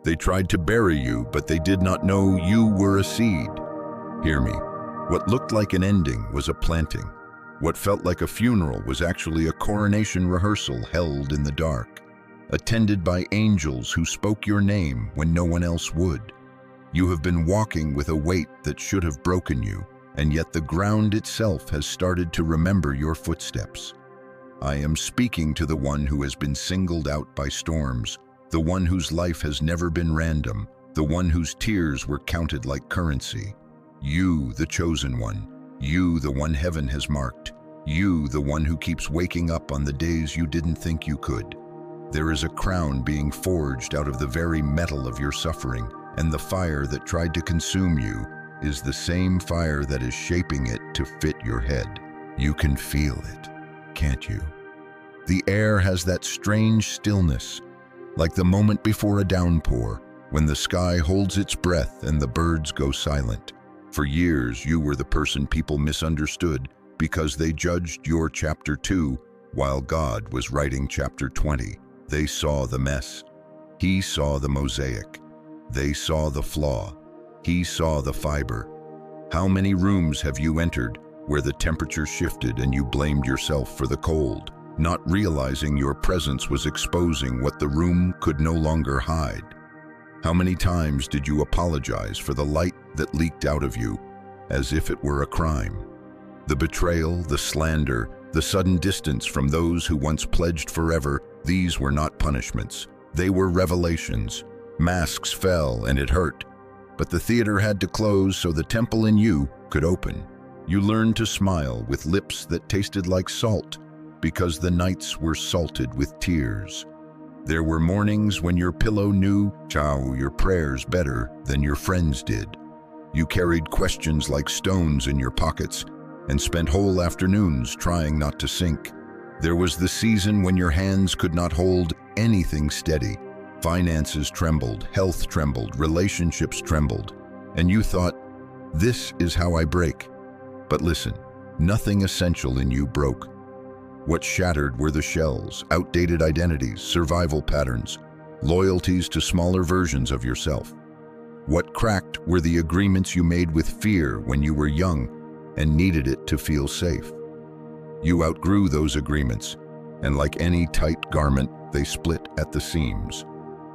They tried to bury you, but they did not know you were a seed. Hear me. What looked like an ending was a planting. What felt like a funeral was actually a coronation rehearsal held in the dark, attended by angels who spoke your name when no one else would. You have been walking with a weight that should have broken you, and yet the ground itself has started to remember your footsteps. I am speaking to the one who has been singled out by storms, the one whose life has never been random, the one whose tears were counted like currency. You, the chosen one. You, the one heaven has marked. You, the one who keeps waking up on the days you didn't think you could. There is a crown being forged out of the very metal of your suffering, and the fire that tried to consume you is the same fire that is shaping it to fit your head. You can feel it, can't you? The air has that strange stillness, like the moment before a downpour, when the sky holds its breath and the birds go silent. For years, you were the person people misunderstood because they judged your chapter 2 while God was writing chapter 20. They saw the mess. He saw the mosaic. They saw the flaw. He saw the fiber. How many rooms have you entered where the temperature shifted and you blamed yourself for the cold, not realizing your presence was exposing what the room could no longer hide? How many times did you apologize for the light that leaked out of you as if it were a crime? The betrayal, the slander, the sudden distance from those who once pledged forever, these were not punishments. They were revelations. Masks fell and it hurt, but the theater had to close so the temple in you could open. You learned to smile with lips that tasted like salt because the nights were salted with tears. There were mornings when your pillow knew your prayers better than your friends did. You carried questions like stones in your pockets and spent whole afternoons trying not to sink. There was the season when your hands could not hold anything steady. Finances trembled, health trembled, relationships trembled, and you thought, this is how I break. But listen, nothing essential in you broke. What shattered were the shells, outdated identities, survival patterns, loyalties to smaller versions of yourself. What cracked were the agreements you made with fear when you were young and needed it to feel safe. You outgrew those agreements, and like any tight garment, they split at the seams.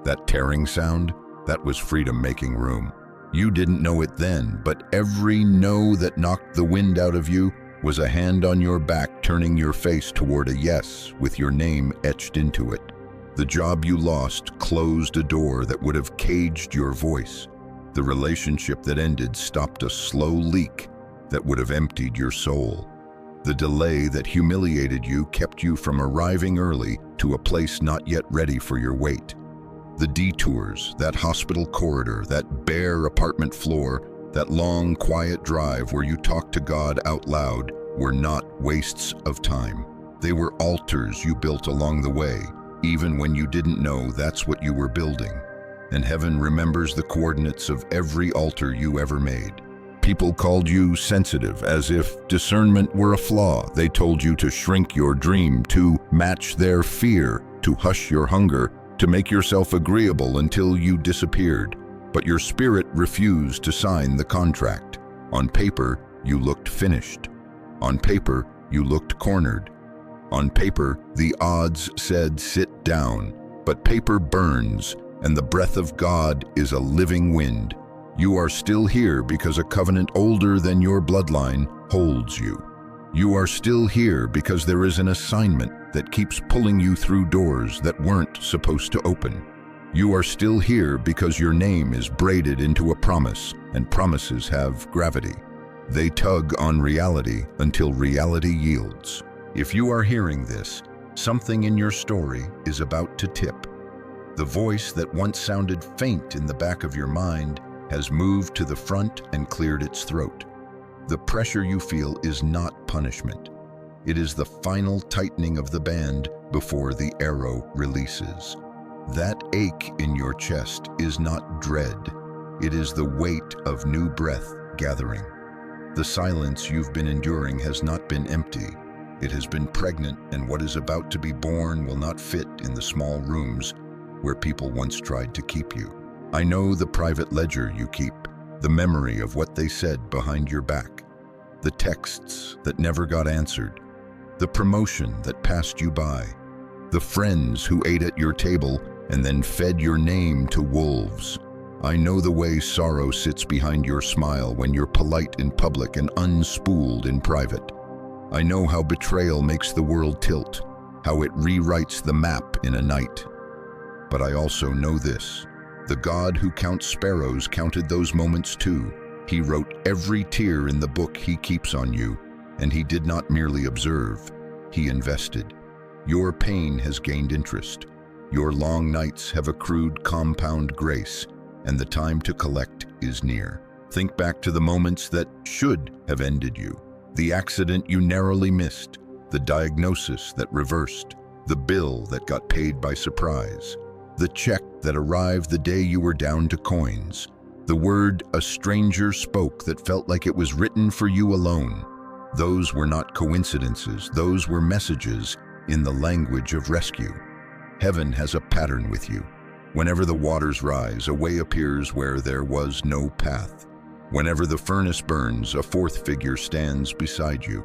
That tearing sound, that was freedom making room. You didn't know it then, but every no that knocked the wind out of you was a hand on your back turning your face toward a yes with your name etched into it. The job you lost closed a door that would have caged your voice. The relationship that ended stopped a slow leak that would have emptied your soul. The delay that humiliated you kept you from arriving early to a place not yet ready for your wait. The detours, that hospital corridor, that bare apartment floor, that long, quiet drive where you talked to God out loud were not wastes of time. They were altars you built along the way, even when you didn't know that's what you were building. And heaven remembers the coordinates of every altar you ever made. People called you sensitive, as if discernment were a flaw. They told you to shrink your dream, to match their fear, to hush your hunger, to make yourself agreeable until you disappeared. But your spirit refused to sign the contract. On paper, you looked finished. On paper, you looked cornered. On paper, the odds said sit down, but paper burns, and the breath of God is a living wind. You are still here because a covenant older than your bloodline holds you. You are still here because there is an assignment that keeps pulling you through doors that weren't supposed to open. You are still here because your name is braided into a promise, and promises have gravity. They tug on reality until reality yields. If you are hearing this, something in your story is about to tip. The voice that once sounded faint in the back of your mind has moved to the front and cleared its throat. The pressure you feel is not punishment. It is the final tightening of the band before the arrow releases. That ache in your chest is not dread. It is the weight of new breath gathering. The silence you've been enduring has not been empty. It has been pregnant, and what is about to be born will not fit in the small rooms where people once tried to keep you. I know the private ledger you keep, the memory of what they said behind your back, the texts that never got answered, the promotion that passed you by, the friends who ate at your table and then fed your name to wolves. I know the way sorrow sits behind your smile when you're polite in public and unspooled in private. I know how betrayal makes the world tilt, how it rewrites the map in a night. But I also know this: the God who counts sparrows counted those moments too. He wrote every tear in the book he keeps on you, and he did not merely observe, he invested. Your pain has gained interest. Your long nights have accrued compound grace, and the time to collect is near. Think back to the moments that should have ended you, the accident you narrowly missed, the diagnosis that reversed, the bill that got paid by surprise, the check that arrived the day you were down to coins, the word a stranger spoke that felt like it was written for you alone. Those were not coincidences, those were messages in the language of rescue. Heaven has a pattern with you. Whenever the waters rise, a way appears where there was no path. Whenever the furnace burns, a fourth figure stands beside you.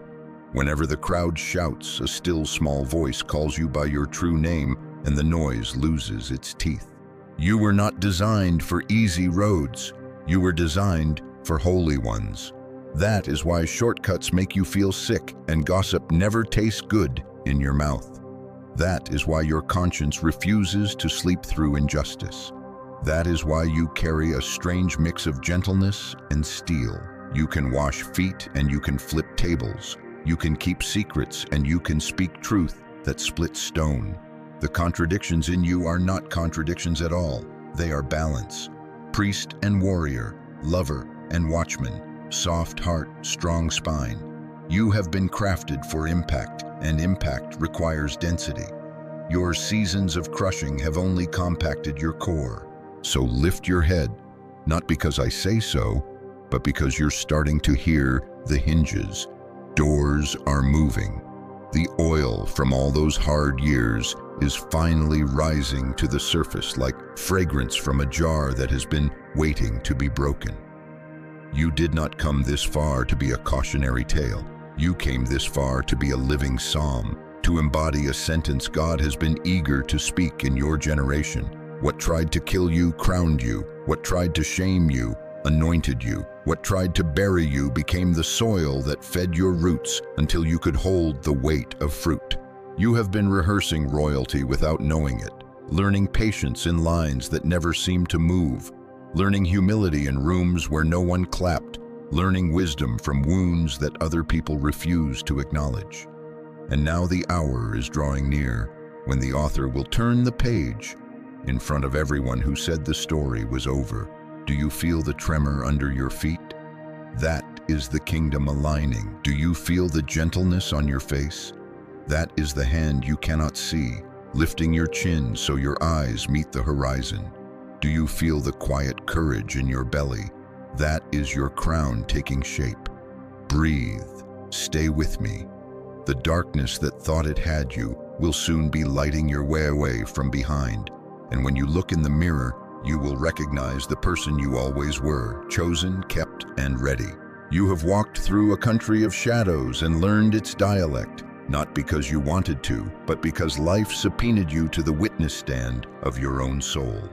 Whenever the crowd shouts, a still small voice calls you by your true name, and the noise loses its teeth. You were not designed for easy roads. You were designed for holy ones. That is why shortcuts make you feel sick and gossip never tastes good in your mouth. That is why your conscience refuses to sleep through injustice. That is why you carry a strange mix of gentleness and steel. You can wash feet and you can flip tables. You can keep secrets and you can speak truth that splits stone. The contradictions in you are not contradictions at all. They are balance. Priest and warrior, lover and watchman, soft heart, strong spine. You have been crafted for impact, and impact requires density. Your seasons of crushing have only compacted your core. So lift your head, not because I say so, but because you're starting to hear the hinges. Doors are moving. The oil from all those hard years is finally rising to the surface like fragrance from a jar that has been waiting to be broken. You did not come this far to be a cautionary tale. You came this far to be a living psalm, to embody a sentence God has been eager to speak in your generation. What tried to kill you crowned you. What tried to shame you anointed you. What tried to bury you became the soil that fed your roots until you could hold the weight of fruit. You have been rehearsing royalty without knowing it, learning patience in lines that never seemed to move, learning humility in rooms where no one clapped, learning wisdom from wounds that other people refuse to acknowledge. And now the hour is drawing near when the author will turn the page in front of everyone who said the story was over. Do you feel the tremor under your feet? That is the kingdom aligning. Do you feel the gentleness on your face? That is the hand you cannot see, lifting your chin so your eyes meet the horizon. Do you feel the quiet courage in your belly? That is your crown taking shape. Breathe. Stay with me. The darkness that thought it had you will soon be lighting your way away from behind. And when you look in the mirror, you will recognize the person you always were, chosen, kept, and ready. You have walked through a country of shadows and learned its dialect, not because you wanted to, but because life subpoenaed you to the witness stand of your own soul.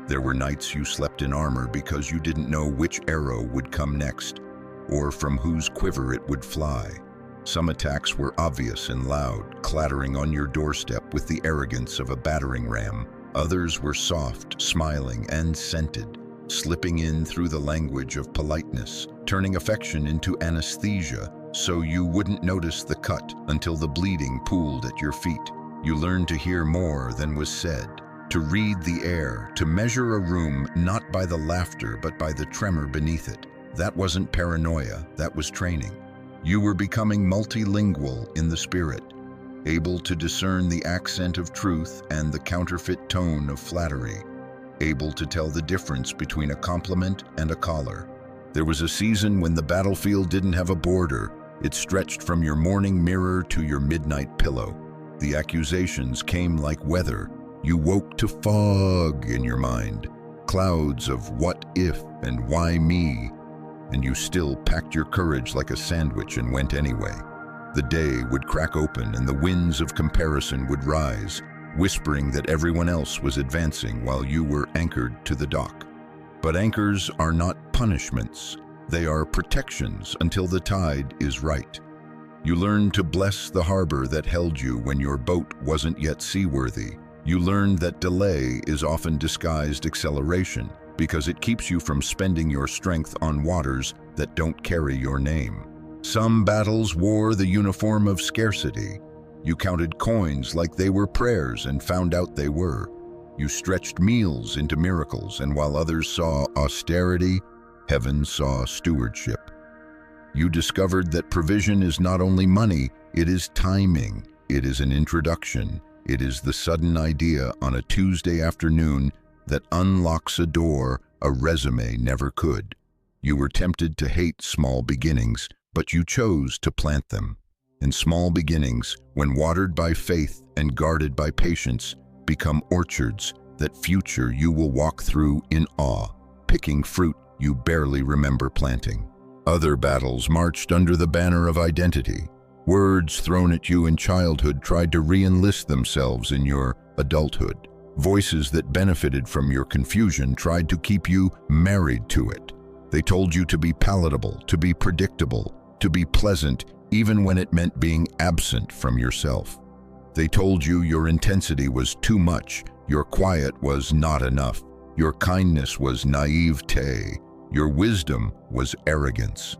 There were nights you slept in armor because you didn't know which arrow would come next, or from whose quiver it would fly. Some attacks were obvious and loud, clattering on your doorstep with the arrogance of a battering ram. Others were soft, smiling, and scented, slipping in through the language of politeness, turning affection into anesthesia so you wouldn't notice the cut until the bleeding pooled at your feet. You learned to hear more than was said, to read the air, to measure a room not by the laughter but by the tremor beneath it. That wasn't paranoia, that was training. You were becoming multilingual in the spirit, able to discern the accent of truth and the counterfeit tone of flattery, able to tell the difference between a compliment and a collar. There was a season when the battlefield didn't have a border. It stretched from your morning mirror to your midnight pillow. The accusations came like weather. You woke to fog in your mind. clouds of what if and why me, and you still packed your courage like a sandwich and went anyway. The day would crack open and the winds of comparison would rise, whispering that everyone else was advancing while you were anchored to the dock. But anchors are not punishments. They are protections until the tide is right. You learned to bless the harbor that held you when your boat wasn't yet seaworthy. You learned that delay is often disguised acceleration because it keeps you from spending your strength on waters that don't carry your name. Some battles wore the uniform of scarcity. You counted coins like they were prayers and found out they were. You stretched meals into miracles, and while others saw austerity, heaven saw stewardship. You discovered that provision is not only money, it is timing. It is an introduction. It is the sudden idea on a Tuesday afternoon that unlocks a door a resume never could. You were tempted to hate small beginnings, but you chose to plant them. And small beginnings, when watered by faith and guarded by patience, become orchards that future you will walk through in awe, picking fruit you barely remember planting. Other battles marched under the banner of identity. Words thrown at you in childhood tried to re-enlist themselves in your adulthood. Voices that benefited from your confusion tried to keep you married to it. They told you to be palatable, to be predictable, to be pleasant, even when it meant being absent from yourself. They told you your intensity was too much, your quiet was not enough, your kindness was naivete, your wisdom was arrogance.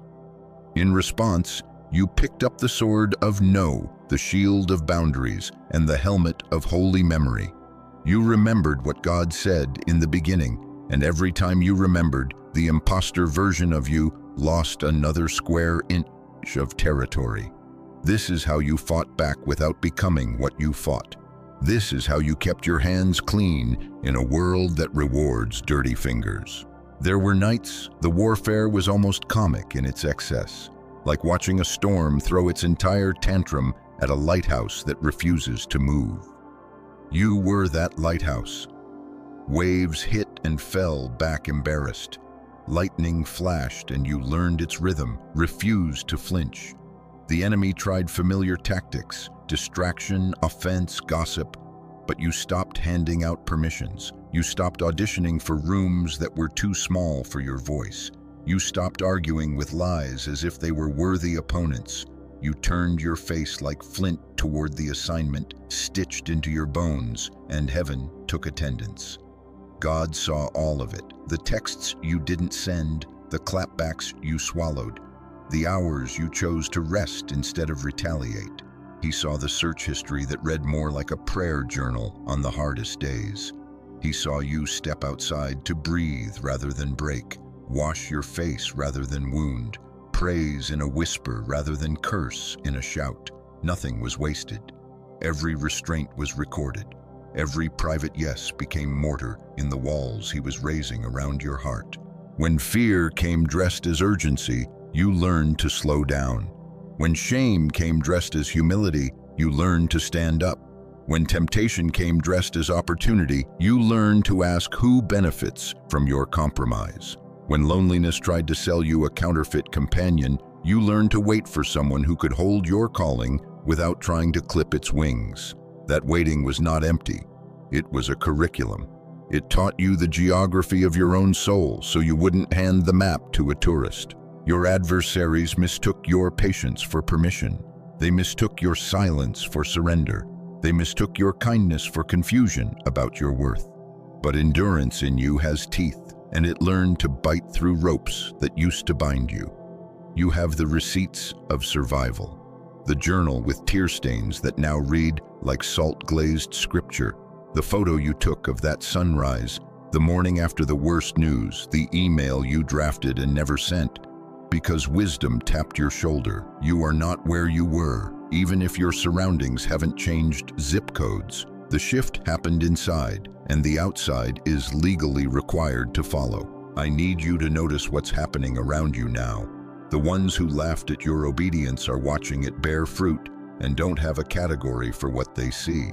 In response, you picked up the sword of no, the shield of boundaries, and the helmet of holy memory. You remembered what God said in the beginning, and every time you remembered, the imposter version of you lost another square inch of territory. This is how you fought back without becoming what you fought. This is how you kept your hands clean in a world that rewards dirty fingers. There were nights the warfare was almost comic in its excess, like watching a storm throw its entire tantrum at a lighthouse that refuses to move. You were that lighthouse. Waves hit and fell back embarrassed. Lightning flashed and you learned its rhythm, refused to flinch. The enemy tried familiar tactics, distraction, offense, gossip, but you stopped handing out permissions. You stopped auditioning for rooms that were too small for your voice. You stopped arguing with lies as if they were worthy opponents. You turned your face like flint toward the assignment stitched into your bones, and heaven took attendance. God saw all of it, the texts you didn't send, the clapbacks you swallowed, the hours you chose to rest instead of retaliate. He saw the search history that read more like a prayer journal on the hardest days. He saw you step outside to breathe rather than break, wash your face rather than wound, praise in a whisper rather than curse in a shout. Nothing was wasted. Every restraint was recorded. Every private yes became mortar in the walls he was raising around your heart. When fear came dressed as urgency, you learned to slow down. When shame came dressed as humility, you learned to stand up. When temptation came dressed as opportunity, you learned to ask who benefits from your compromise. When loneliness tried to sell you a counterfeit companion, you learned to wait for someone who could hold your calling without trying to clip its wings. That waiting was not empty. It was a curriculum. It taught you the geography of your own soul so you wouldn't hand the map to a tourist. Your adversaries mistook your patience for permission. They mistook your silence for surrender. They mistook your kindness for confusion about your worth. But endurance in you has teeth, and it learned to bite through ropes that used to bind you. You have the receipts of survival, the journal with tear stains that now read like salt-glazed scripture, the photo you took of that sunrise, the morning after the worst news, the email you drafted and never sent. Because wisdom tapped your shoulder, you are not where you were, even if your surroundings haven't changed zip codes. The shift happened inside, and the outside is legally required to follow. I need you to notice what's happening around you now. The ones who laughed at your obedience are watching it bear fruit and don't have a category for what they see.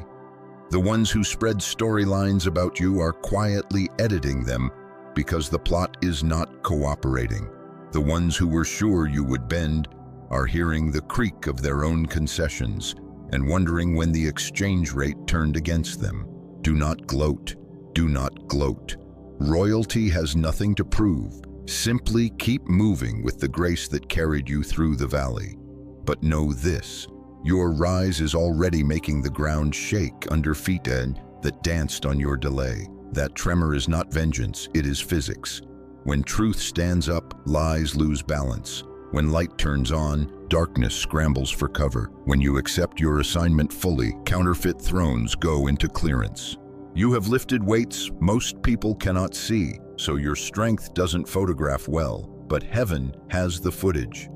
The ones who spread storylines about you are quietly editing them because the plot is not cooperating. The ones who were sure you would bend are hearing the creak of their own concessions and wondering when the exchange rate turned against them. Do not gloat. Do not gloat. Royalty has nothing to prove. Simply keep moving with the grace that carried you through the valley. But know this, your rise is already making the ground shake under feet and that danced on your delay. That tremor is not vengeance, it is physics. When truth stands up, lies lose balance. When light turns on, darkness scrambles for cover. When you accept your assignment fully, counterfeit thrones go into clearance. You have lifted weights most people cannot see, so your strength doesn't photograph well, but heaven has the footage.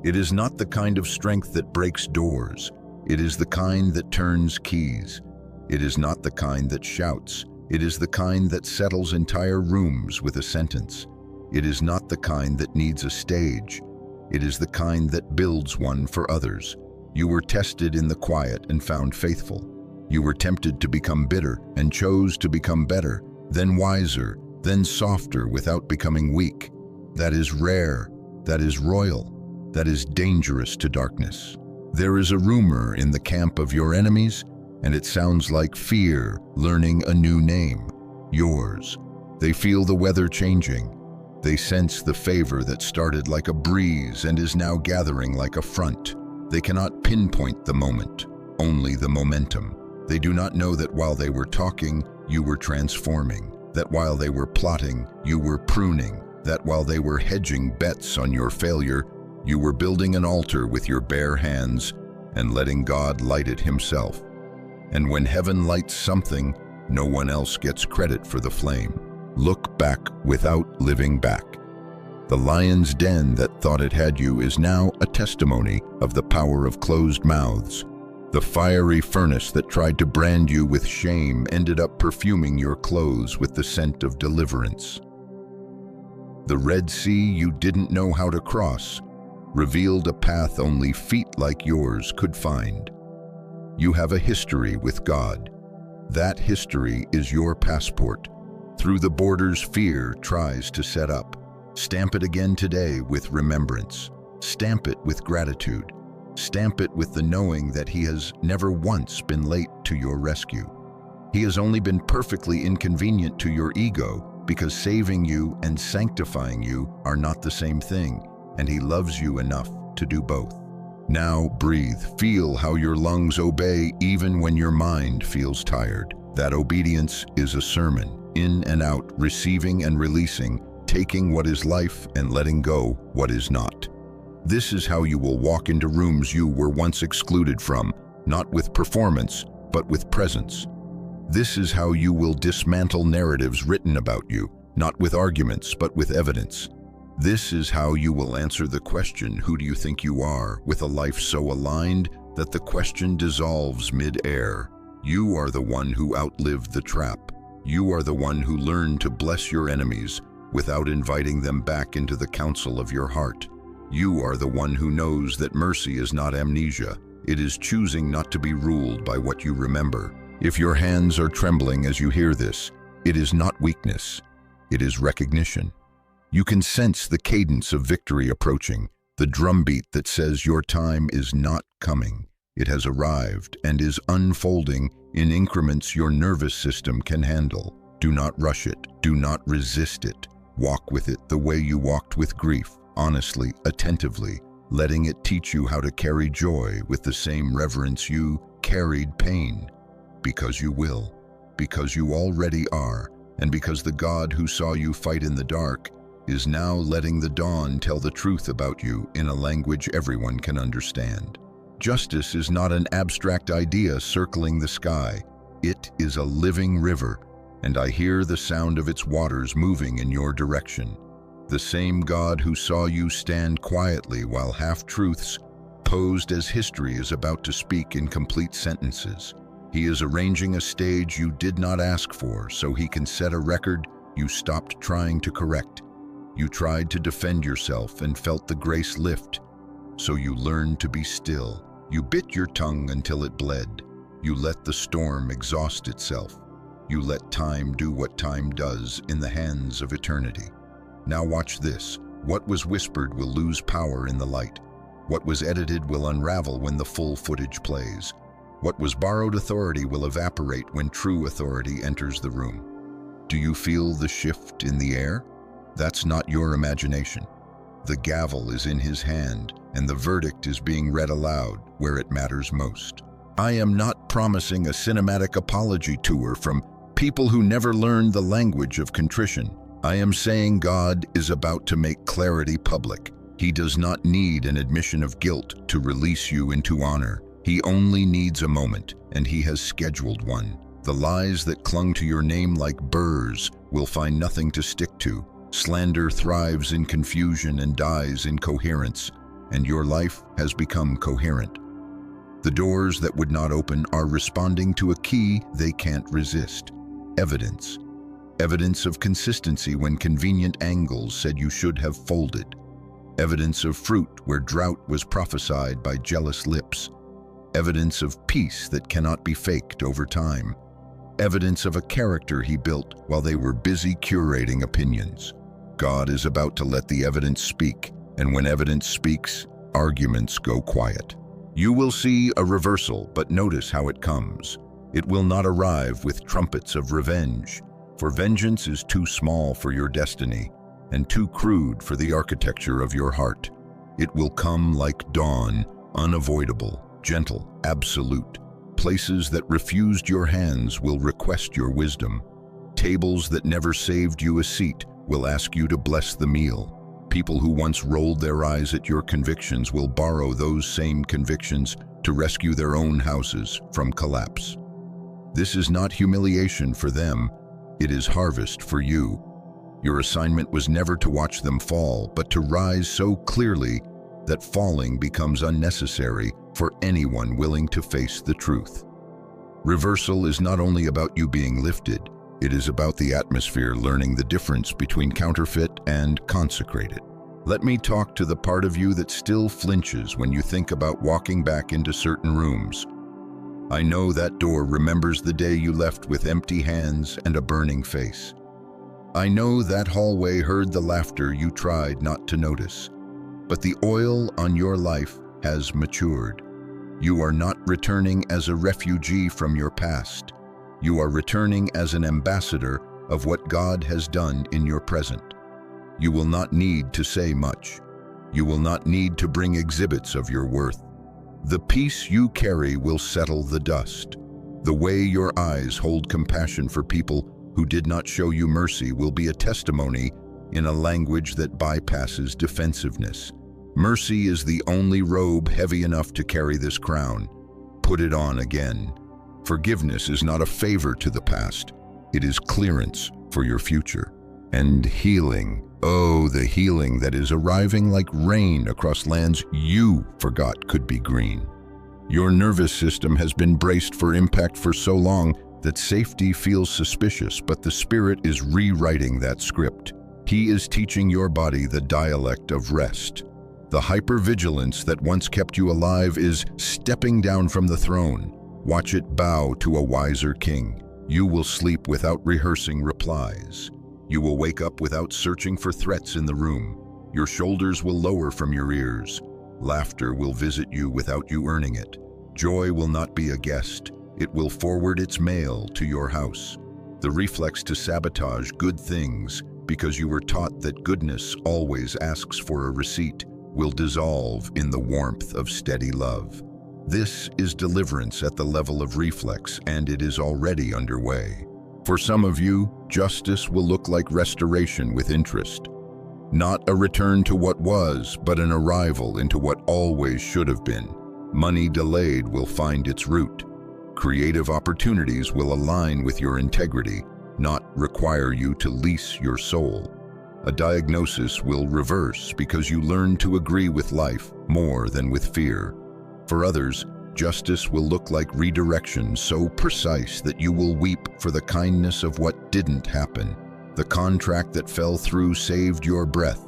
It is not the kind of strength that breaks doors. It is the kind that turns keys. It is not the kind that shouts. It is the kind that settles entire rooms with a sentence. It is not the kind that needs a stage. It is the kind that builds one for others. You were tested in the quiet and found faithful. You were tempted to become bitter and chose to become better, then wiser, then softer without becoming weak. That is rare. That is royal. That is dangerous to darkness. There is a rumor in the camp of your enemies, and it sounds like fear learning a new name, yours. They feel the weather changing. They sense the favor that started like a breeze and is now gathering like a front. They cannot pinpoint the moment, only the momentum. They do not know that while they were talking, you were transforming, that while they were plotting, you were pruning, that while they were hedging bets on your failure, you were building an altar with your bare hands and letting God light it himself. And when heaven lights something, no one else gets credit for the flame. Look back without living back. The lion's den that thought it had you is now a testimony of the power of closed mouths. The fiery furnace that tried to brand you with shame ended up perfuming your clothes with the scent of deliverance. The Red Sea you didn't know how to cross revealed a path only feet like yours could find. You have a history with God. That history is your passport. Through the borders fear tries to set up. Stamp it again today with remembrance. Stamp it with gratitude. Stamp it with the knowing that he has never once been late to your rescue. He has only been perfectly inconvenient to your ego because saving you and sanctifying you are not the same thing, and he loves you enough to do both. Now breathe, feel how your lungs obey even when your mind feels tired. That obedience is a sermon, in and out, receiving and releasing, taking what is life and letting go what is not. This is how you will walk into rooms you were once excluded from, not with performance, but with presence. This is how you will dismantle narratives written about you, not with arguments, but with evidence. This is how you will answer the question, who do you think you are, with a life so aligned that the question dissolves mid-air. You are the one who outlived the trap. You are the one who learned to bless your enemies without inviting them back into the counsel of your heart. You are the one who knows that mercy is not amnesia. It is choosing not to be ruled by what you remember. If your hands are trembling as you hear this, it is not weakness. It is recognition. You can sense the cadence of victory approaching, the drumbeat that says your time is not coming. It has arrived and is unfolding in increments your nervous system can handle. Do not rush it. Do not resist it. Walk with it the way you walked with grief. Honestly, attentively, letting it teach you how to carry joy with the same reverence you carried pain. Because you will, because you already are, and because the God who saw you fight in the dark is now letting the dawn tell the truth about you in a language everyone can understand. Justice is not an abstract idea circling the sky. It is a living river, and I hear the sound of its waters moving in your direction. The same God who saw you stand quietly while half-truths posed as history is about to speak in complete sentences. He is arranging a stage you did not ask for so he can set a record you stopped trying to correct. You tried to defend yourself and felt the grace lift, so you learned to be still. You bit your tongue until it bled. You let the storm exhaust itself. You let time do what time does in the hands of eternity. Now watch this. What was whispered will lose power in the light. What was edited will unravel when the full footage plays. What was borrowed authority will evaporate when true authority enters the room. Do you feel the shift in the air? That's not your imagination. The gavel is in his hand, and the verdict is being read aloud where it matters most. I am not promising a cinematic apology tour from people who never learned the language of contrition. I am saying God is about to make clarity public. He does not need an admission of guilt to release you into honor. He only needs a moment, and he has scheduled one. The lies that clung to your name like burrs will find nothing to stick to. Slander thrives in confusion and dies in coherence, and your life has become coherent. The doors that would not open are responding to a key they can't resist. Evidence. Evidence of consistency when convenient angles said you should have folded. Evidence of fruit where drought was prophesied by jealous lips. Evidence of peace that cannot be faked over time. Evidence of a character he built while they were busy curating opinions. God is about to let the evidence speak, and when evidence speaks, arguments go quiet. You will see a reversal, but notice how it comes. It will not arrive with trumpets of revenge, for vengeance is too small for your destiny and too crude for the architecture of your heart. It will come like dawn, unavoidable, gentle, absolute. Places that refused your hands will request your wisdom. Tables that never saved you a seat will ask you to bless the meal. People who once rolled their eyes at your convictions will borrow those same convictions to rescue their own houses from collapse. This is not humiliation for them, it is harvest for you. Your assignment was never to watch them fall, but to rise so clearly that falling becomes unnecessary for anyone willing to face the truth. Reversal is not only about you being lifted, it is about the atmosphere learning the difference between counterfeit and consecrated. Let me talk to the part of you that still flinches when you think about walking back into certain rooms. I know that door remembers the day you left with empty hands and a burning face. I know that hallway heard the laughter you tried not to notice. But the oil on your life has matured. You are not returning as a refugee from your past. You are returning as an ambassador of what God has done in your present. You will not need to say much. You will not need to bring exhibits of your worth. The peace you carry will settle the dust. The way your eyes hold compassion for people who did not show you mercy will be a testimony in a language that bypasses defensiveness. Mercy is the only robe heavy enough to carry this crown. Put it on again. Forgiveness is not a favor to the past. It is clearance for your future. And healing. Oh, the healing that is arriving like rain across lands you forgot could be green. Your nervous system has been braced for impact for so long that safety feels suspicious, but the Spirit is rewriting that script. He is teaching your body the dialect of rest. The hypervigilance that once kept you alive is stepping down from the throne. Watch it bow to a wiser king. You will sleep without rehearsing replies. You will wake up without searching for threats in the room. Your shoulders will lower from your ears. Laughter will visit you without you earning it. Joy will not be a guest. It will forward its mail to your house. The reflex to sabotage good things, because you were taught that goodness always asks for a receipt, will dissolve in the warmth of steady love. This is deliverance at the level of reflex, and it is already underway. For some of you, justice will look like restoration with interest. Not a return to what was, but an arrival into what always should have been. Money delayed will find its root. Creative opportunities will align with your integrity, not require you to lease your soul. A diagnosis will reverse because you learn to agree with life more than with fear. For others, justice will look like redirection so precise that you will weep for the kindness of what didn't happen. The contract that fell through saved your breath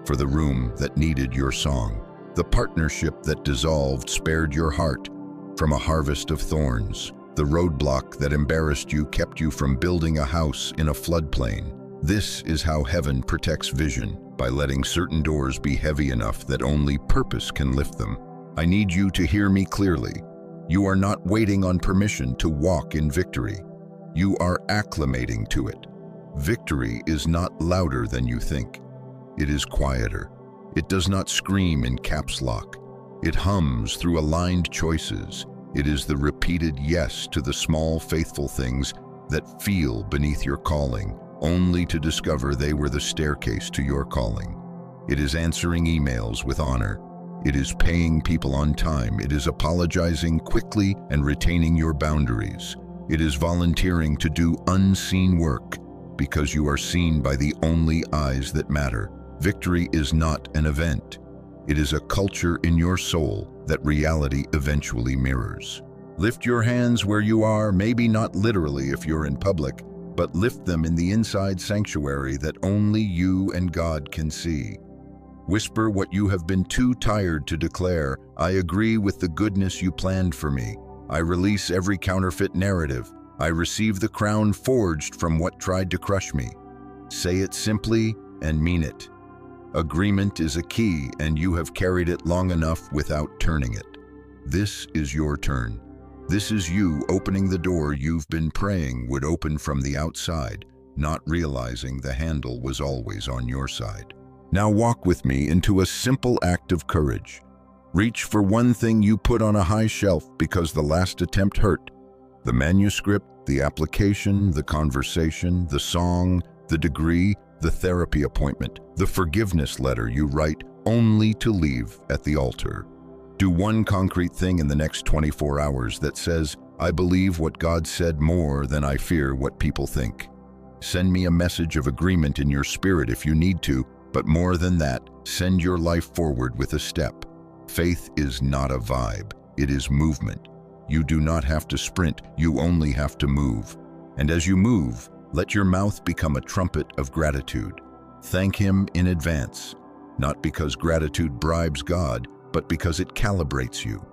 for the room that needed your song. The partnership that dissolved spared your heart from a harvest of thorns. The The roadblock that embarrassed you kept you from building a house in a floodplain. This is how heaven protects vision, by letting certain doors be heavy enough that only purpose can lift them. I need you to hear me clearly. You are not waiting on permission to walk in victory. You are acclimating to it. Victory is not louder than you think. It is quieter. It does not scream in caps lock. It hums through aligned choices. It is the repeated yes to the small, faithful things that feel beneath your calling, only to discover they were the staircase to your calling. It is answering emails with honor. It is paying people on time. It is apologizing quickly and retaining your boundaries. It is volunteering to do unseen work because you are seen by the only eyes that matter. Victory is not an event. It is a culture in your soul that reality eventually mirrors. Lift your hands where you are, maybe not literally if you're in public, but lift them in the inside sanctuary that only you and God can see. Whisper what you have been too tired to declare. I agree with the goodness you planned for me. I release every counterfeit narrative. I receive the crown forged from what tried to crush me. Say it simply and mean it. Agreement is a key, and you have carried it long enough without turning it. This is your turn. This is you opening the door you've been praying would open from the outside, not realizing the handle was always on your side. Now walk with me into a simple act of courage. Reach for one thing you put on a high shelf because the last attempt hurt. The manuscript, the application, the conversation, the song, the degree, the therapy appointment, the forgiveness letter you write only to leave at the altar. Do one concrete thing in the next 24 hours that says, I believe what God said more than I fear what people think. Send me a message of agreement in your spirit if you need to, but more than that, send your life forward with a step. Faith is not a vibe, it is movement. You do not have to sprint, you only have to move. And as you move, let your mouth become a trumpet of gratitude. Thank Him in advance, not because gratitude bribes God, but because it calibrates you.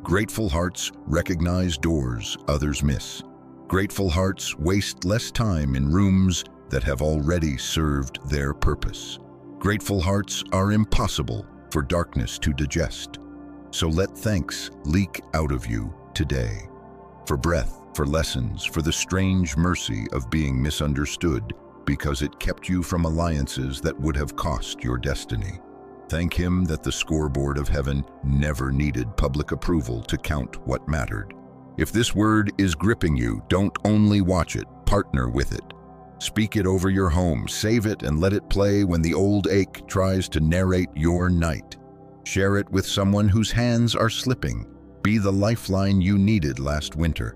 Grateful hearts recognize doors others miss. Grateful hearts waste less time in rooms that have already served their purpose. Grateful hearts are impossible for darkness to digest. So let thanks leak out of you today. For breath, for lessons, for the strange mercy of being misunderstood because it kept you from alliances that would have cost your destiny. Thank Him that the scoreboard of heaven never needed public approval to count what mattered. If this word is gripping you, don't only watch it, partner with it. Speak it over your home, save it, and let it play when the old ache tries to narrate your night. Share it with someone whose hands are slipping. Be the lifeline you needed last winter.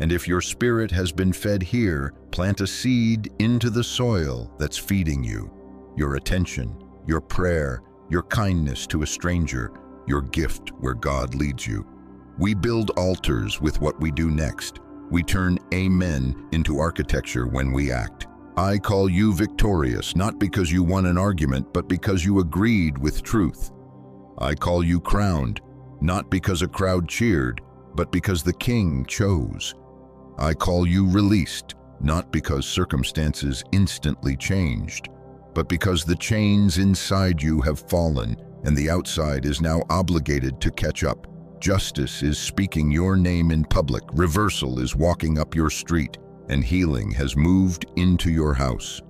And if your spirit has been fed here, plant a seed into the soil that's feeding you. Your attention, your prayer, your kindness to a stranger, your gift where God leads you. We build altars with what we do next. We turn amen into architecture when we act. I call you victorious, not because you won an argument, but because you agreed with truth. I call you crowned, not because a crowd cheered, but because the King chose. I call you released, not because circumstances instantly changed, but because the chains inside you have fallen and the outside is now obligated to catch up. Justice is speaking your name in public, reversal is walking up your street, and healing has moved into your house.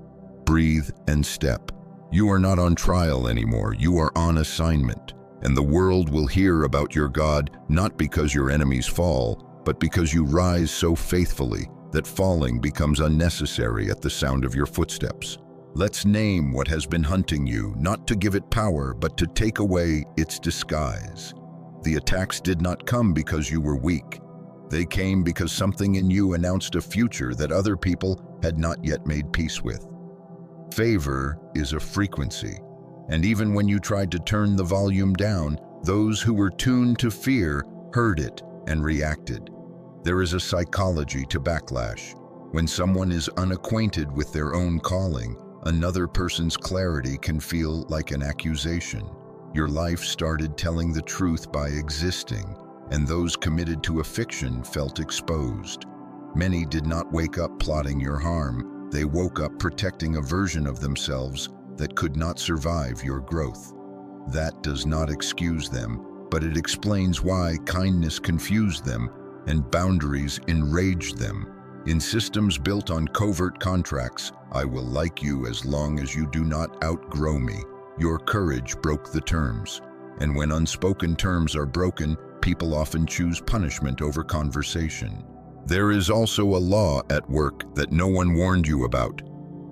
Breathe and step. You are not on trial anymore, you are on assignment, and the world will hear about your God not because your enemies fall, but because you rise so faithfully that falling becomes unnecessary at the sound of your footsteps. Let's name what has been hunting you, not to give it power, but to take away its disguise. The attacks did not come because you were weak. They came because something in you announced a future that other people had not yet made peace with. Favor is a frequency, and even when you tried to turn the volume down, those who were tuned to fear heard it and reacted. There is a psychology to backlash. When someone is unacquainted with their own calling, another person's clarity can feel like an accusation. Your life started telling the truth by existing, and those committed to a fiction felt exposed. Many did not wake up plotting your harm. They woke up protecting a version of themselves that could not survive your growth. That does not excuse them, but it explains why kindness confused them and boundaries enraged them. In systems built on covert contracts, I will like you as long as you do not outgrow me. Your courage broke the terms. And when unspoken terms are broken, people often choose punishment over conversation. There is also a law at work that no one warned you about.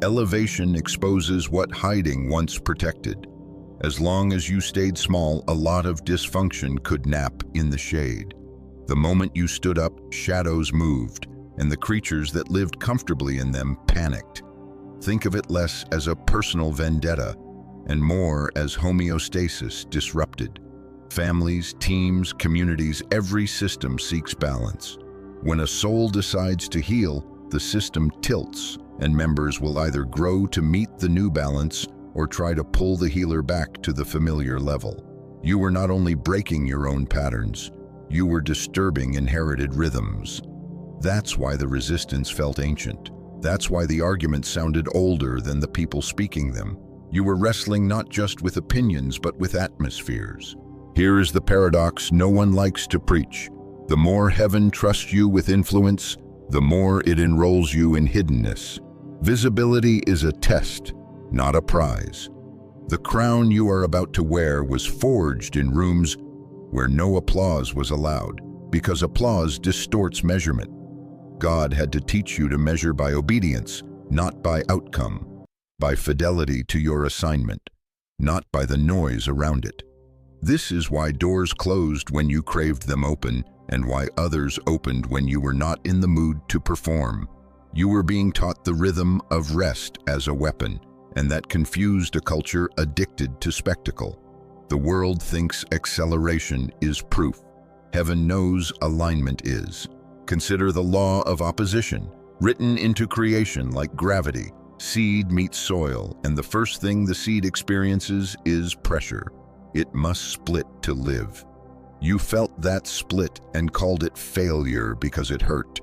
Elevation exposes what hiding once protected. As long as you stayed small, a lot of dysfunction could nap in the shade. The moment you stood up, shadows moved, and the creatures that lived comfortably in them panicked. Think of it less as a personal vendetta and more as homeostasis disrupted. Families, teams, communities, every system seeks balance. When a soul decides to heal, the system tilts, and members will either grow to meet the new balance or try to pull the healer back to the familiar level. You were not only breaking your own patterns, you were disturbing inherited rhythms. That's why the resistance felt ancient. That's why the arguments sounded older than the people speaking them. You were wrestling not just with opinions, but with atmospheres. Here is the paradox no one likes to preach. The more heaven trusts you with influence, the more it enrolls you in hiddenness. Visibility is a test, not a prize. The crown you are about to wear was forged in rooms where no applause was allowed, because applause distorts measurement. God had to teach you to measure by obedience, not by outcome, by fidelity to your assignment, not by the noise around it. This is why doors closed when you craved them open, and why others opened when you were not in the mood to perform. You were being taught the rhythm of rest as a weapon, and that confused a culture addicted to spectacle. The world thinks acceleration is proof. Heaven knows alignment is. Consider the law of opposition, written into creation like gravity. Seed meets soil, and the first thing the seed experiences is pressure. It must split to live. You felt that split and called it failure because it hurt.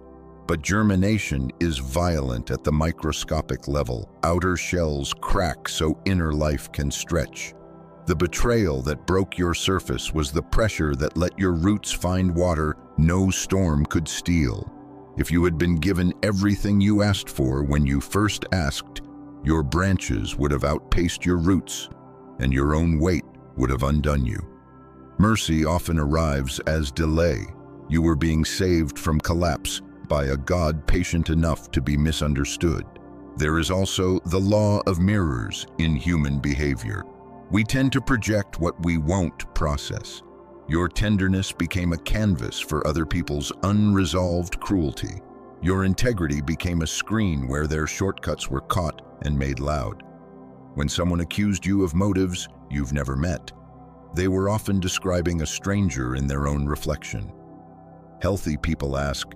But germination is violent at the microscopic level. Outer shells crack so inner life can stretch. The betrayal that broke your surface was the pressure that let your roots find water no storm could steal. If you had been given everything you asked for when you first asked, your branches would have outpaced your roots, and your own weight would have undone you. Mercy often arrives as delay. You were being saved from collapse by a God patient enough to be misunderstood. There is also the law of mirrors in human behavior. We tend to project what we won't process. Your tenderness became a canvas for other people's unresolved cruelty. Your integrity became a screen where their shortcuts were caught and made loud. When someone accused you of motives you've never met, they were often describing a stranger in their own reflection. Healthy people ask,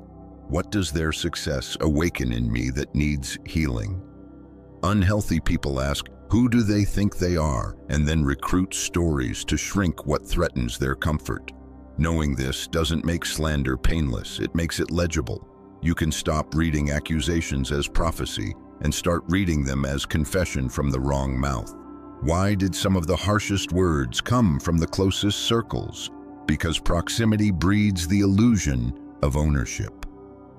what does their success awaken in me that needs healing? Unhealthy people ask, who do they think they are, and then recruit stories to shrink what threatens their comfort. Knowing this doesn't make slander painless, it makes it legible. You can stop reading accusations as prophecy and start reading them as confession from the wrong mouth. Why did some of the harshest words come from the closest circles? Because proximity breeds the illusion of ownership.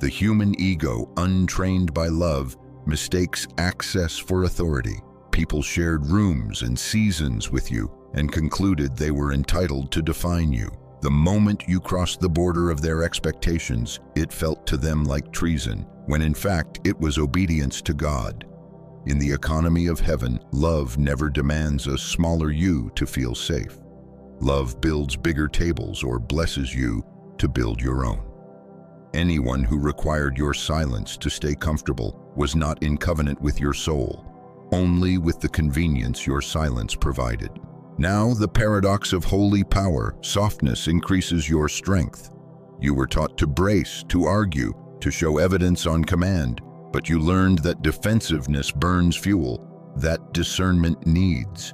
The human ego, untrained by love, mistakes access for authority. People shared rooms and seasons with you and concluded they were entitled to define you. The moment you crossed the border of their expectations, it felt to them like treason, when in fact it was obedience to God. In the economy of heaven, love never demands a smaller you to feel safe. Love builds bigger tables or blesses you to build your own. Anyone who required your silence to stay comfortable was not in covenant with your soul, only with the convenience your silence provided. Now the paradox of holy power, softness increases your strength. You were taught to brace, to argue, to show evidence on command, but you learned that defensiveness burns fuel, that discernment needs.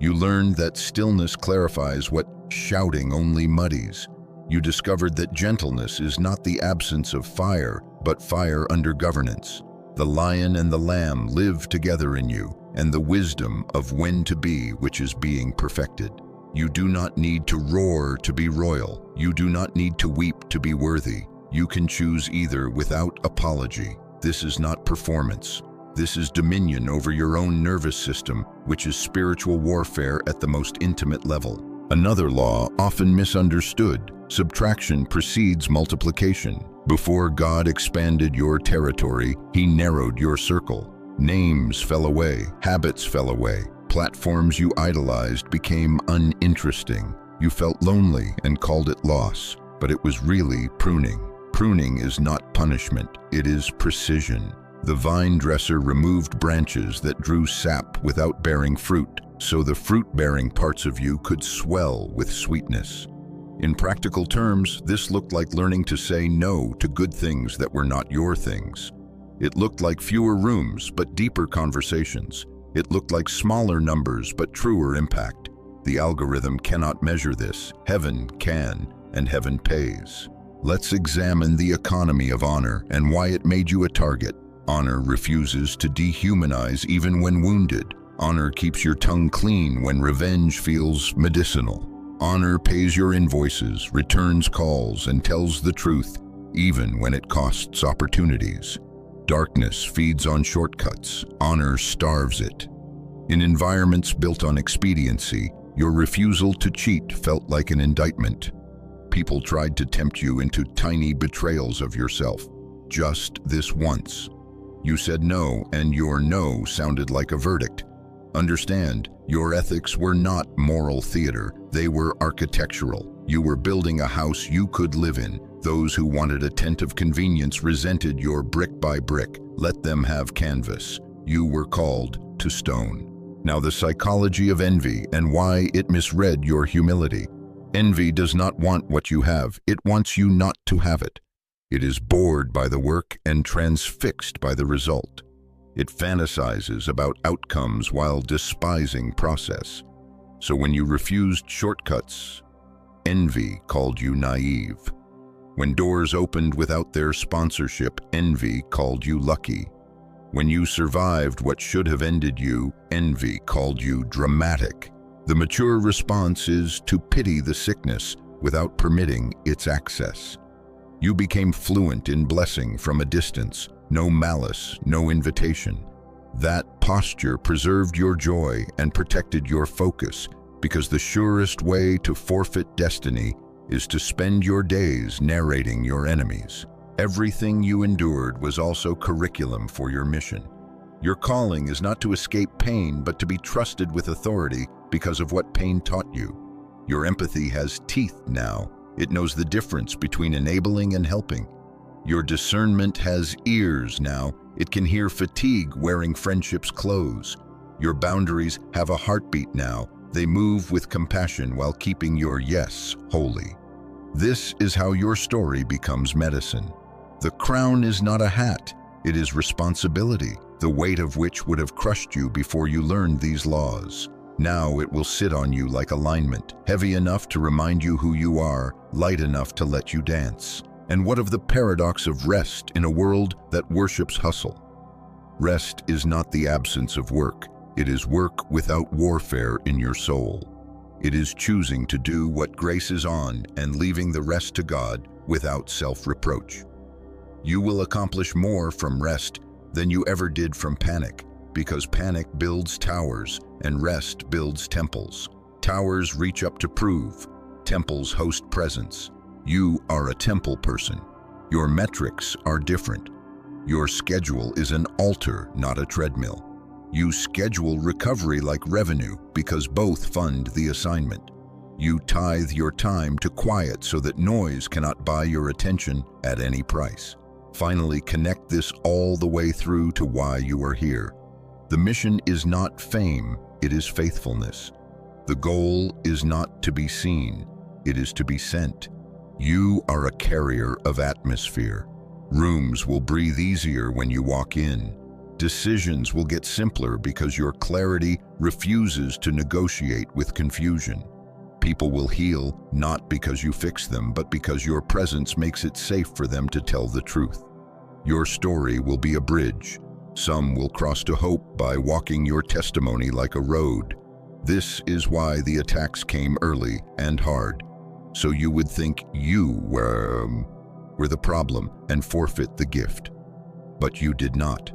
You learned that stillness clarifies what shouting only muddies. You discovered that gentleness is not the absence of fire, but fire under governance. The lion and the lamb live together in you, and the wisdom of when to be, which is being perfected. You do not need to roar to be royal. You do not need to weep to be worthy. You can choose either without apology. This is not performance. This is dominion over your own nervous system, which is spiritual warfare at the most intimate level. Another law, often misunderstood: subtraction precedes multiplication. Before God expanded your territory, He narrowed your circle. Names fell away, habits fell away, platforms you idolized became uninteresting. You felt lonely and called it loss, but it was really pruning. Pruning is not punishment, it is precision. The vine dresser removed branches that drew sap without bearing fruit, so the fruit-bearing parts of you could swell with sweetness. In practical terms, this looked like learning to say no to good things that were not your things. It looked like fewer rooms, but deeper conversations. It looked like smaller numbers, but truer impact. The algorithm cannot measure this. Heaven can, and heaven pays. Let's examine the economy of honor and why it made you a target. Honor refuses to dehumanize even when wounded. Honor keeps your tongue clean when revenge feels medicinal. Honor pays your invoices, returns calls, and tells the truth, even when it costs opportunities. Darkness feeds on shortcuts. Honor starves it. In environments built on expediency, your refusal to cheat felt like an indictment. People tried to tempt you into tiny betrayals of yourself. Just this once. You said no, and your no sounded like a verdict. Understand, your ethics were not moral theater, they were architectural. You were building a house you could live in. Those who wanted a tent of convenience resented your brick by brick. Let them have canvas. You were called to stone. Now the psychology of envy and why it misread your humility. Envy does not want what you have, it wants you not to have it. It is bored by the work and transfixed by the result. It fantasizes about outcomes while despising process. So when you refused shortcuts, envy called you naive. When doors opened without their sponsorship, envy called you lucky. When you survived what should have ended you, envy called you dramatic. The mature response is to pity the sickness without permitting its access. You became fluent in blessing from a distance, no malice, no invitation. That posture preserved your joy and protected your focus, because the surest way to forfeit destiny is to spend your days narrating your enemies. Everything you endured was also curriculum for your mission. Your calling is not to escape pain, but to be trusted with authority because of what pain taught you. Your empathy has teeth now. It knows the difference between enabling and helping. Your discernment has ears now. It can hear fatigue wearing friendship's clothes. Your boundaries have a heartbeat now. They move with compassion while keeping your yes holy. This is how your story becomes medicine. The crown is not a hat. It is responsibility, the weight of which would have crushed you before you learned these laws. Now it will sit on you like alignment, heavy enough to remind you who you are, light enough to let you dance. And what of the paradox of rest in a world that worships hustle? Rest is not the absence of work. It is work without warfare in your soul. It is choosing to do what grace is on and leaving the rest to God without self-reproach. You will accomplish more from rest than you ever did from panic, because panic builds towers and rest builds temples. Towers reach up to prove, temples host presence. You are a temple person. Your metrics are different. Your schedule is an altar, not a treadmill. You schedule recovery like revenue because both fund the assignment. You tithe your time to quiet so that noise cannot buy your attention at any price. Finally, connect this all the way through to why you are here. The mission is not fame, it is faithfulness. The goal is not to be seen, it is to be sent. You are a carrier of atmosphere. Rooms will breathe easier when you walk in. Decisions will get simpler because your clarity refuses to negotiate with confusion. People will heal, not because you fix them, but because your presence makes it safe for them to tell the truth. Your story will be a bridge. Some will cross to hope by walking your testimony like a road. This is why the attacks came early and hard, so you would think you were the problem and forfeit the gift. But you did not.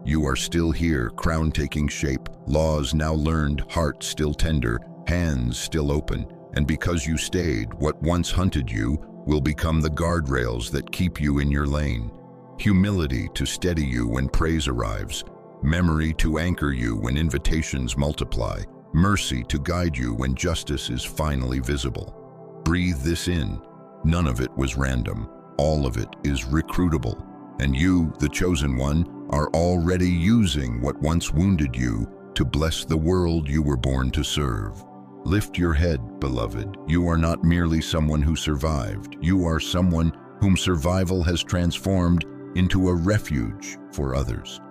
You are still here, crown taking shape, laws now learned, heart still tender, hands still open, and because you stayed, what once hunted you will become the guardrails that keep you in your lane. Humility to steady you when praise arrives, memory to anchor you when invitations multiply, mercy to guide you when justice is finally visible. Breathe this in. None of it was random. All of it is recruitable. And you, the chosen one, are already using what once wounded you to bless the world you were born to serve. Lift your head, beloved. You are not merely someone who survived. You are someone whom survival has transformed into a refuge for others.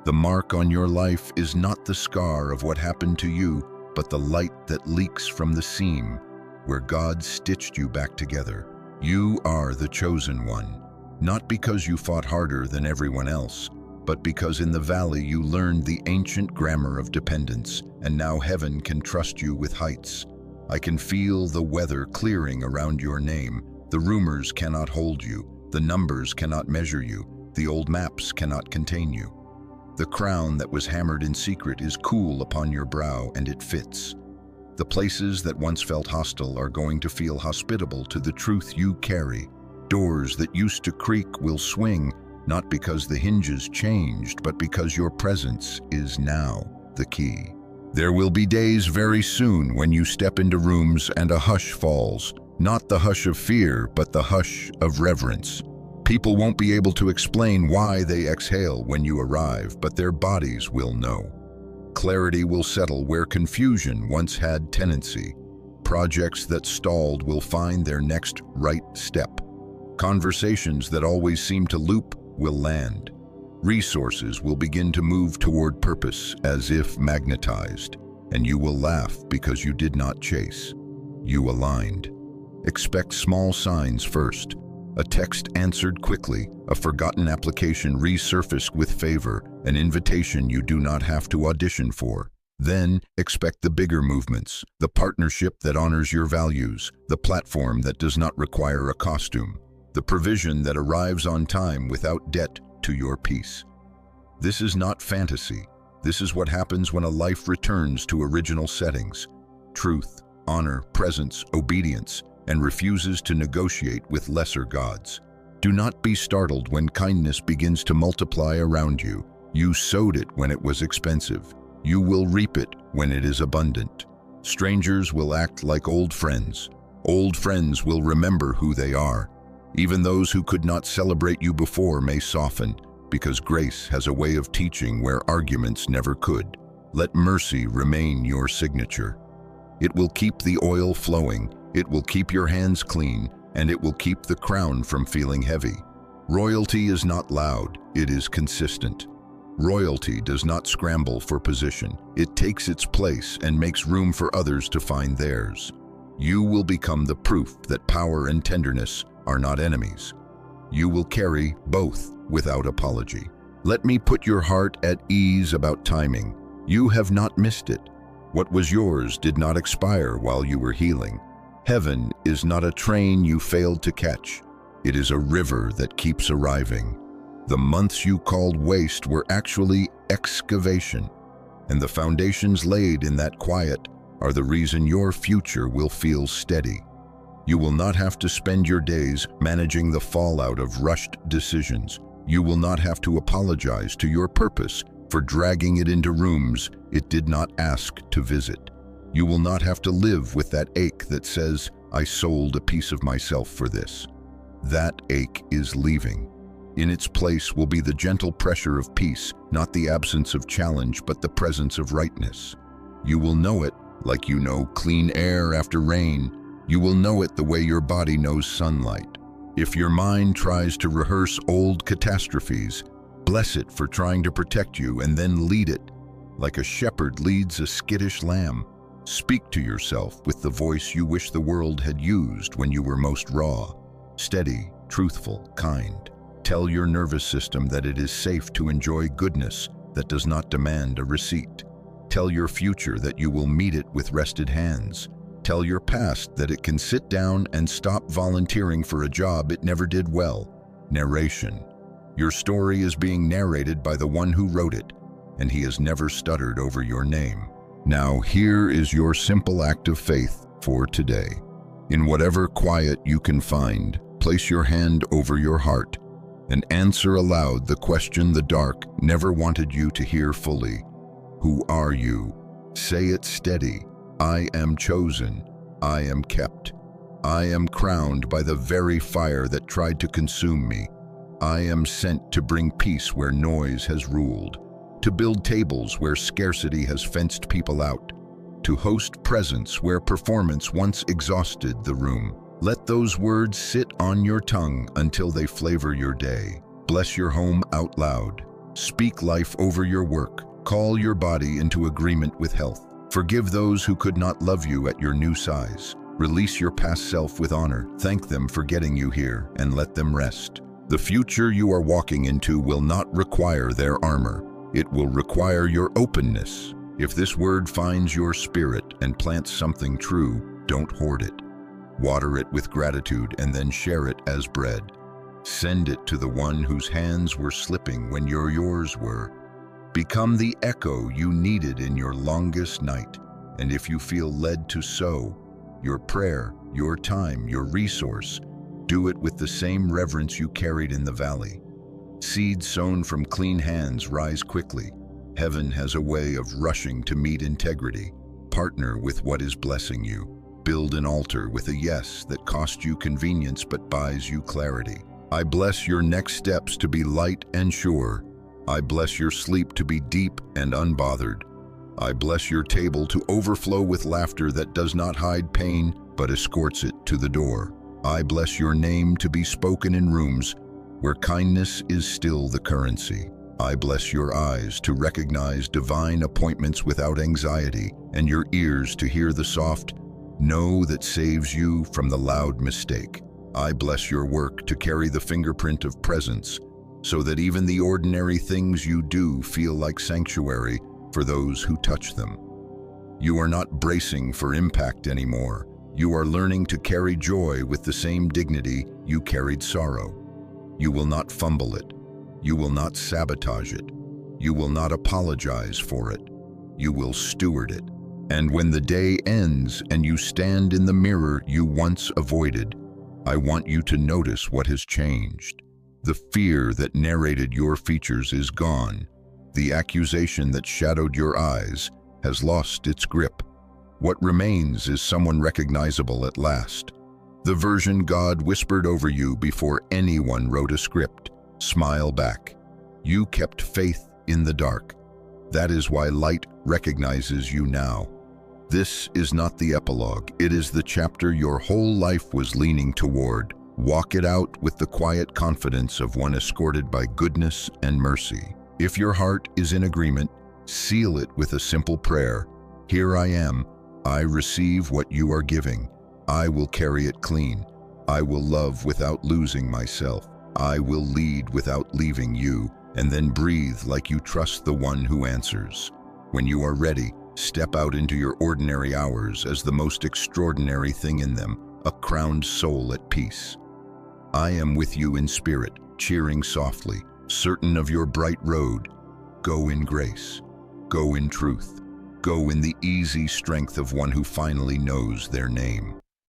The mark on your life is not the scar of what happened to you, but the light that leaks from the seam where God stitched you back together. You are the chosen one, not because you fought harder than everyone else, but because in the valley you learned the ancient grammar of dependence, and now heaven can trust you with heights. I can feel the weather clearing around your name. The rumors cannot hold you. The numbers cannot measure you. The old maps cannot contain you. The crown that was hammered in secret is cool upon your brow, and it fits. The places that once felt hostile are going to feel hospitable to the truth you carry. Doors that used to creak will swing, not because the hinges changed, but because your presence is now the key. There will be days very soon when you step into rooms and a hush falls, not the hush of fear, but the hush of reverence. People won't be able to explain why they exhale when you arrive, but their bodies will know. Clarity will settle where confusion once had tenancy. Projects that stalled will find their next right step. Conversations that always seem to loop will land. Resources will begin to move toward purpose as if magnetized, and you will laugh because you did not chase. You aligned. Expect small signs first. A text answered quickly, a forgotten application resurfaced with favor, an invitation you do not have to audition for. Then expect the bigger movements, the partnership that honors your values, the platform that does not require a costume, the provision that arrives on time without debt to your peace. This is not fantasy. This is what happens when a life returns to original settings: truth, honor, presence, obedience, and refuses to negotiate with lesser gods. Do not be startled when kindness begins to multiply around you. You sowed it when it was expensive. You will reap it when it is abundant. Strangers will act like old friends. Old friends will remember who they are. Even those who could not celebrate you before may soften, because grace has a way of teaching where arguments never could. Let mercy remain your signature. It will keep the oil flowing. It will keep your hands clean, and it will keep the crown from feeling heavy. Royalty is not loud, it is consistent. Royalty does not scramble for position. It takes its place and makes room for others to find theirs. You will become the proof that power and tenderness are not enemies. You will carry both without apology. Let me put your heart at ease about timing. You have not missed it. What was yours did not expire while you were healing. Heaven is not a train you failed to catch. It is a river that keeps arriving. The months you called waste were actually excavation, and the foundations laid in that quiet are the reason your future will feel steady. You will not have to spend your days managing the fallout of rushed decisions. You will not have to apologize to your purpose for dragging it into rooms it did not ask to visit. You will not have to live with that ache that says, "I sold a piece of myself for this." That ache is leaving. In its place will be the gentle pressure of peace, not the absence of challenge, but the presence of rightness. You will know it like you know clean air after rain. You will know it the way your body knows sunlight. If your mind tries to rehearse old catastrophes, bless it for trying to protect you and then lead it, like a shepherd leads a skittish lamb. Speak to yourself with the voice you wish the world had used when you were most raw. Steady, truthful, kind. Tell your nervous system that it is safe to enjoy goodness that does not demand a receipt. Tell your future that you will meet it with rested hands. Tell your past that it can sit down and stop volunteering for a job it never did well. Narration. Your story is being narrated by the one who wrote it, and he has never stuttered over your name. Now here is your simple act of faith for today. In whatever quiet you can find, place your hand over your heart and answer aloud the question the dark never wanted you to hear fully. Who are you? Say it steady. I am chosen. I am kept. I am crowned by the very fire that tried to consume me. I am sent to bring peace where noise has ruled, to build tables where scarcity has fenced people out, to host presence where performance once exhausted the room. Let those words sit on your tongue until they flavor your day. Bless your home out loud. Speak life over your work. Call your body into agreement with health. Forgive those who could not love you at your new size. Release your past self with honor. Thank them for getting you here and let them rest. The future you are walking into will not require their armor. It will require your openness. If this word finds your spirit and plants something true, don't hoard it. Water it with gratitude and then share it as bread. Send it to the one whose hands were slipping when yours were. Become the echo you needed in your longest night. And if you feel led to sow, your prayer, your time, your resource, do it with the same reverence you carried in the valley. Seeds sown from clean hands rise quickly. Heaven has a way of rushing to meet integrity. Partner with what is blessing you. Build an altar with a yes that costs you convenience but buys you clarity. I bless your next steps to be light and sure. I bless your sleep to be deep and unbothered. I bless your table to overflow with laughter that does not hide pain but escorts it to the door. I bless your name to be spoken in rooms where kindness is still the currency. I bless your eyes to recognize divine appointments without anxiety, and your ears to hear the soft no that saves you from the loud mistake. I bless your work to carry the fingerprint of presence, so that even the ordinary things you do feel like sanctuary for those who touch them. You are not bracing for impact anymore. You are learning to carry joy with the same dignity you carried sorrow. You will not fumble it. You will not sabotage it. You will not apologize for it. You will steward it. And when the day ends and you stand in the mirror you once avoided, I want you to notice what has changed. The fear that narrated your features is gone. The accusation that shadowed your eyes has lost its grip. What remains is someone recognizable at last. The version God whispered over you before anyone wrote a script. Smile back. You kept faith in the dark. That is why light recognizes you now. This is not the epilogue. It is the chapter your whole life was leaning toward. Walk it out with the quiet confidence of one escorted by goodness and mercy. If your heart is in agreement, seal it with a simple prayer. Here I am. I receive what you are giving. I will carry it clean. I will love without losing myself. I will lead without leaving you, and then breathe like you trust the one who answers. When you are ready, step out into your ordinary hours as the most extraordinary thing in them, a crowned soul at peace. I am with you in spirit, cheering softly, certain of your bright road. Go in grace. Go in truth. Go in the easy strength of one who finally knows their name.